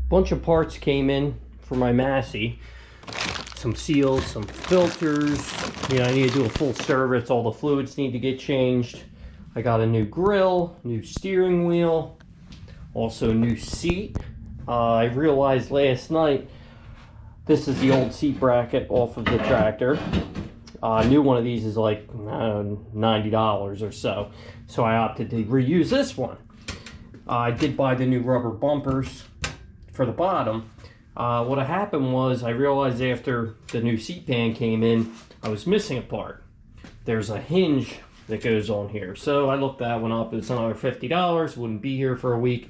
Bunch of parts came in for my Massey. Some seals, some filters. You know, I need to do a full service. All the fluids need to get changed. I got a new grill, new steering wheel, also a new seat. I realized last night this is the old seat bracket off of the tractor. New one of these is like $90 or so. So I opted to reuse this one. I did buy the new rubber bumpers for the bottom. What happened was I realized after the new seat pan came in, I was missing a part. There's a hinge that goes on here. So I looked that one up. It's another $50. Wouldn't be here for a week.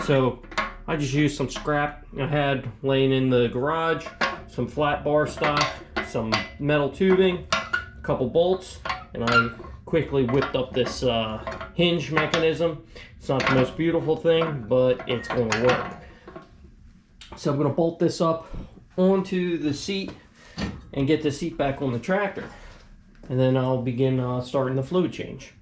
So I just used some scrap I had laying in the garage, some flat bar stock, some metal tubing, a couple bolts, and I quickly whipped up this hinge mechanism. It's not the most beautiful thing, but it's going to work. So I'm going to bolt this up onto the seat and get the seat back on the tractor. And then I'll begin starting the fluid change.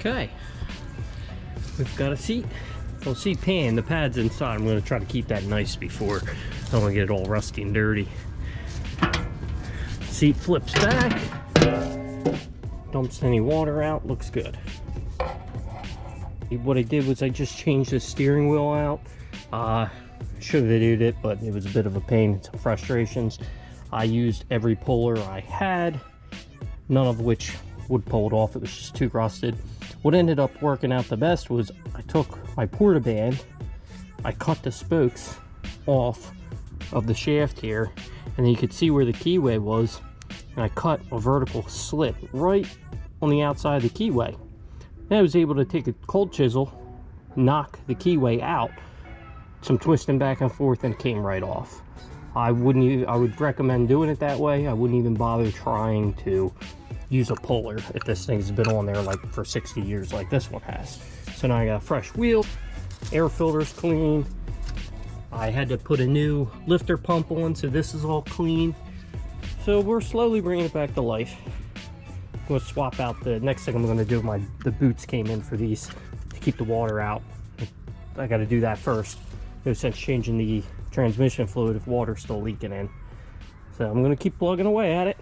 Okay, we've got a seat. Well, seat pan, the pad's inside. I'm going to try to keep that nice before I don't want to get it all rusty and dirty. Seat flips back, dumps any water out, looks good. What I did was I just changed the steering wheel out. Should have videoed it, but it was a bit of a pain, some frustrations. I used every puller I had, none of which would pull it off. It was just too rusted. What ended up working out the best was I took my portaband, I cut the spokes off of the shaft here, and then you could see where the keyway was, and I cut a vertical slit right on the outside of the keyway. Then I was able to take a cold chisel, knock the keyway out, some twisting back and forth, and it came right off. I would recommend doing it that way. I wouldn't even bother trying to use a puller if this thing's been on there like for 60 years like this one has. So now I got a fresh wheel, air filter's clean. I had to put a new lifter pump on, so this is all clean. So we're slowly bringing it back to life. I'm going to swap out the next thing I'm going to do. The boots came in for these to keep the water out. I got to do that first. No sense changing the transmission fluid if water's still leaking in. So I'm going to keep plugging away at it.